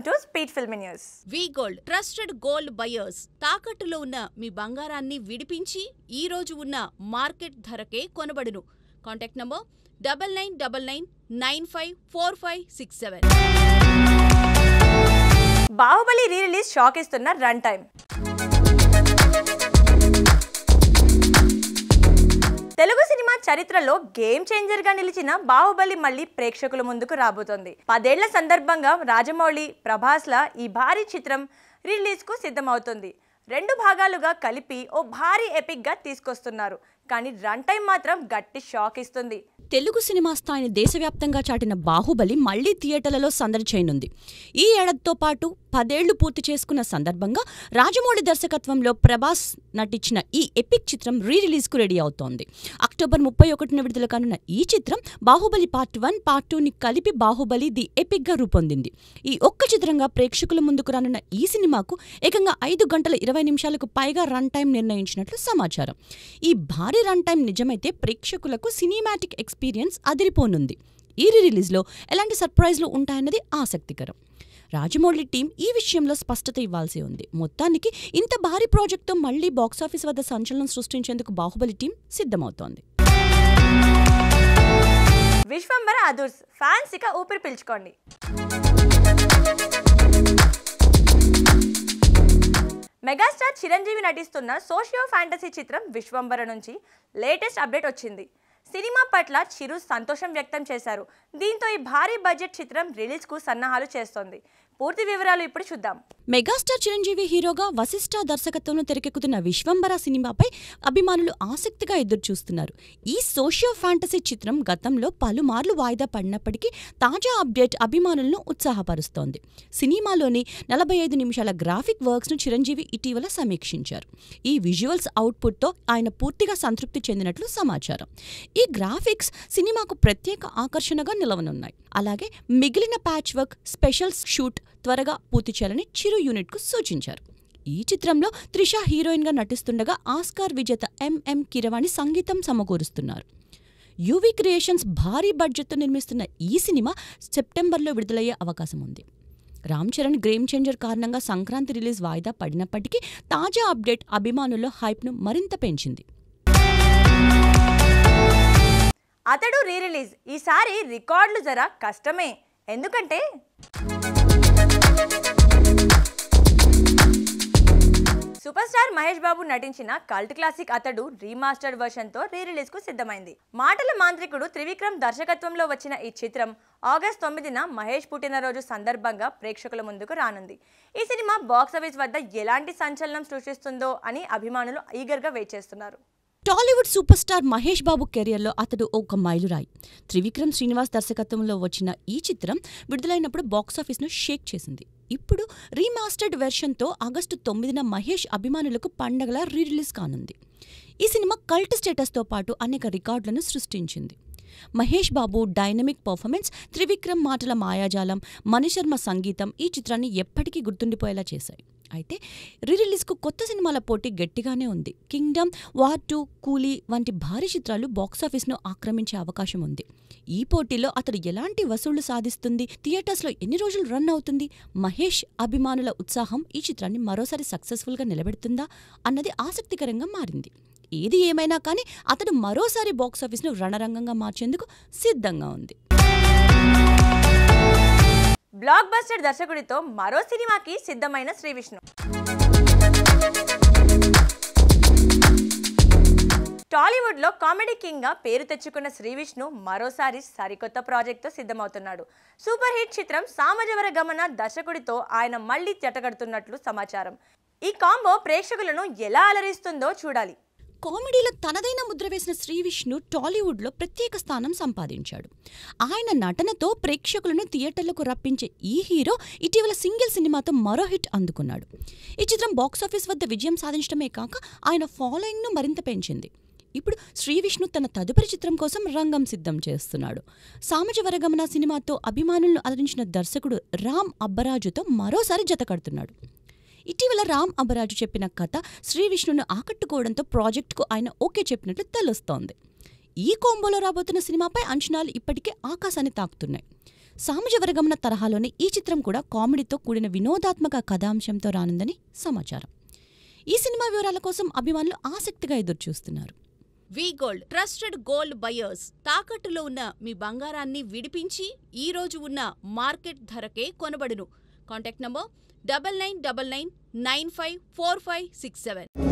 Welcome to speed film news. We gold trusted gold buyers. తాకట్టులో ఉన్న మీ బంగారాన్ని విడిపించి ఈ రోజు ఉన్న మార్కెట్ ధరకే కొనబడును. Contact number 9999954567. Baahubali re release shock ఇస్తున్న రన్ టైం. తెలుగు సినిమా చరిత్రలో గేమ్ చేంజర్ గా నిలిచిన బాహుబలి మళ్ళీ ప్రేక్షకుల ముందుకు రాబోతోంది. 10 ఏళ్ల సందర్భంగా రాజమౌళి, ప్రభాస్ల ఈ భారీ చిత్రం రిలీజ్ కు సిద్ధమవుతుంది. 2 భాగాలుగా కలిపి ఓ భారీ ఎపిక్ గా తీసుకొస్తున్నారు. కానీ రన్ టైం మాత్రం గట్టి షాక్ ఇస్తుంది. తెలుగు సినిమా స్థాయిని దేశవ్యాప్తంగా చాటిన బాహుబలి మళ్లీ థియేటర్లలో సందడి చేయనుంది. ఈ ఏడాదితో పాటు 10 ఏళ్లు పూర్తి చేసుకున్న సందర్భంగా రాజమౌళి దర్శకత్వంలో ప్రభాస్ నటించిన ఈ ఎపిక్ చిత్రం రీ రిలీజ్ కు రెడీ అవుతోంది. అక్టోబర్ 31న విడుదల కానున్న ఈ చిత్రం బాహుబలి పార్ట్ 1, పార్ట్ 2ని కలిపి బాహుబలి ది ఎపిక్ గా రూపొందింది. ఈ ఒక్క చిత్రంగా ప్రేక్షకుల ముందుకు రానున్న ఈ సినిమాకు ఏకంగా 5 గంటల 20 నిమిషాలకు పైగా రన్ టైం నిర్ణయించినట్లు సమాచారం. ఈ భారీ రన్ టైం నిజమైతే ప్రేక్షకులకు సినిమాటిక్ ఎక్స్పీరియన్స్ అదిరిపోనుంది. ఈ రిలీజ్లో ఎలాంటి సర్ప్రైజ్లు ఉంటాయన్నది ఆసక్తికరం. రాజమౌళి టీం ఈ విషయంలో స్పష్టత ఇవ్వాల్సి ఉంది. మొత్తానికి ఇంత భారీ ప్రాజెక్టుతో మళ్లీ బాక్సాఫీస్ వద్ద సంచలనం సృష్టించేందుకు బాహుబలి టీం సిద్ధమవుతోంది. విశ్వంబర అదుర్స్ ఫ్యాన్స్ ఇక ఊపిరి పీల్చుకోండి. మెగాస్టార్ చిరంజీవి నటిస్తున్న సోషియో ఫ్యాంటసీ చిత్రం విశ్వంబర నుంచి లేటెస్ట్ అప్డేట్ వచ్చింది. సినిమా పట్ల చిరు సంతోషం వ్యక్తం చేశారు. దీంతో ఈ భారీ బడ్జెట్ చిత్రం రిలీజ్ కు సన్నాహాలు చేస్తోంది. పూర్తి వివరాలు ఇప్పుడు చూద్దాం. మెగాస్టార్ చిరంజీవి హీరోగా వశిష్ఠ దర్శకత్వంలో తెరకెక్కుతున్న విశ్వంబర సినిమాపై అభిమానులు ఆసక్తిగా ఎదురుచూస్తున్నారు. ఈ సోషియో ఫ్యాంటసీ చిత్రం గతంలో పలుమార్లు వాయిదా పడినప్పటికీ తాజా అప్డేట్ అభిమానులను ఉత్సాహపరుస్తోంది. సినిమాలోని 45 నిమిషాల గ్రాఫిక్ వర్క్స్ ను చిరంజీవి ఇటీవల సమీక్షించారు. ఈ విజువల్స్ అవుట్పుట్తో ఆయన పూర్తిగా సంతృప్తి చెందినట్లు సమాచారం. ఈ గ్రాఫిక్స్ సినిమాకు ప్రత్యేక ఆకర్షణగా నిలవనున్నాయి. అలాగే మిగిలిన ప్యాచ్ వర్క్, స్పెషల్ షూట్ త్వరగా పూర్తి చేయాలని చిరు యూనిట్ కు సూచించారు. ఈ చిత్రంలో త్రిష హీరోయిన్ గా నటిస్తుండగా ఆస్కార్ విజేత ఎంఎం కీరవాణి సంగీతం సమకూరుస్తున్నారు. యువి క్రియేషన్స్ భారీ బడ్జెట్తో నిర్మిస్తున్న ఈ సినిమా సెప్టెంబర్లో విడుదలయ్యే అవకాశం ఉంది. రామ్ చరణ్ గేమ్ చేంజర్ కారణంగా సంక్రాంతి రిలీజ్ వాయిదా పడినప్పటికీ తాజా అప్డేట్ అభిమానుల్లో హైప్ను మరింత పెంచింది. అతడు రీ రిలీజ్ ఈసారి రికార్డులు జర కష్టమే. ఎందుకంటే సూపర్ స్టార్ మహేష్ బాబు నటించిన కల్ట్ క్లాసిక్ అతడు రీమాస్టర్డ్ వర్షన్ తో రీ రిలీజ్ కు సిద్ధమైంది. మాటల మాంత్రికుడు త్రివిక్రమ్ దర్శకత్వంలో వచ్చిన ఈ చిత్రం ఆగస్టు 9న మహేష్ పుట్టినరోజు సందర్భంగా ప్రేక్షకుల ముందుకు రానుంది. ఈ సినిమా బాక్సాఫీస్ వద్ద ఎలాంటి సంచలనం సృష్టిస్తుందో అని అభిమానులు ఈగర్ గా వెయిట్ చేస్తున్నారు. టాలీవుడ్ సూపర్ స్టార్ మహేష్ బాబు కెరియర్లో అతడు ఒక మైలురాయి. త్రివిక్రమ్ శ్రీనివాస్ దర్శకత్వంలో వచ్చిన ఈ చిత్రం విడుదలైనప్పుడు బాక్సాఫీస్ను షేక్ చేసింది. ఇప్పుడు రీమాస్టర్డ్ వెర్షన్తో ఆగస్టు 9న మహేష్ అభిమానులకు పండగలా రీ రిలీజ్ కానుంది. ఈ సినిమా కల్ట్ స్టేటస్తో పాటు అనేక రికార్డులను సృష్టించింది. మహేష్ బాబు డైనమిక్ పర్ఫార్మెన్స్, త్రివిక్రమ్ మాటల మాయాజాలం, మణిశర్మ సంగీతం ఈ చిత్రాన్ని ఎప్పటికీ గుర్తుండిపోయేలా చేశాయి. అయితే రీ రిలీజ్కు కొత్త సినిమాల పోటీ గట్టిగానే ఉంది. కింగ్డమ్, వార్ 2, కూలీ వంటి భారీ చిత్రాలు బాక్సాఫీస్ను ఆక్రమించే అవకాశం ఉంది. ఈ పోటీలో అతడు ఎలాంటి వసూళ్లు సాధిస్తుంది, థియేటర్స్లో ఎన్ని రోజులు రన్ అవుతుంది, మహేష్ అభిమానుల ఉత్సాహం ఈ చిత్రాన్ని మరోసారి సక్సెస్ఫుల్గా నిలబెడుతుందా అన్నది ఆసక్తికరంగా మారింది. ఏది ఏమైనా కానీ అతడు మరోసారి బాక్సాఫీస్ను రణరంగంగా మార్చేందుకు సిద్ధంగా ఉంది. బ్లాక్ బస్టర్ దర్శకుడితో మరో సినిమాకి సిద్ధమైన శ్రీవిష్ణు. టాలీవుడ్ లో కామెడీ కింగ్ గా పేరు తెచ్చుకున్న శ్రీవిష్ణు మరోసారి సరికొత్త ప్రాజెక్ట్ తో సిద్ధమవుతున్నాడు. సూపర్ హిట్ చిత్రం సామజవర గమన దర్శకుడితో ఆయన మళ్లీ జతకడుతున్నట్లు సమాచారం. ఈ కాంబో ప్రేక్షకులను ఎలా అలరిస్తుందో చూడాలి. కామెడీలో తనదైన ముద్ర వేసిన శ్రీవిష్ణు టాలీవుడ్లో ప్రత్యేక స్థానం సంపాదించాడు. ఆయన నటనతో ప్రేక్షకులను థియేటర్లకు రప్పించే ఈ హీరో ఇటీవల సింగిల్ సినిమాతో మరో హిట్ అందుకున్నాడు. ఈ చిత్రం బాక్సాఫీస్ వద్ద విజయం సాధించడమే కాక ఆయన ఫాలోయింగ్ను మరింత పెంచింది. ఇప్పుడు శ్రీవిష్ణు తన తదుపరి చిత్రం కోసం రంగం సిద్ధం చేస్తున్నాడు. సామజవరగమన సినిమాతో అభిమానులను అలరించిన దర్శకుడు రామ్ అబ్బరాజుతో మరోసారి జతకడుతున్నాడు. ఇటీవల రామ్ అబ్బరాజు చెప్పిన కథ శ్రీవిష్ణును ఆకట్టుకోవడంతో ప్రాజెక్టుకు ఆయన ఓకే చెప్పినట్లు తెలుస్తోంది. ఈ కోంబోలో రాబోతున్న సినిమాపై అంచనాలు ఇప్పటికే ఆకాశాన్ని తాకుతున్నాయి. సామాజ వర్గమున తరహాలోని ఈ చిత్రం కూడా కామెడీతో కూడిన వినోదాత్మక కథాంశంతో రానుందని సమాచారం. ఈ సినిమా వివరాల కోసం అభిమానులు ఆసక్తిగా ఎదురుచూస్తున్నారు. వి గోల్డ్ ట్రస్టెడ్ గోల్డ్ బయర్స్ తాకట్టులో ఉన్న మీ బంగారాన్ని విడిపించి ఈ రోజు ఉన్న మార్కెట్ ధరకే కొనబడును. Contact number 9999954567.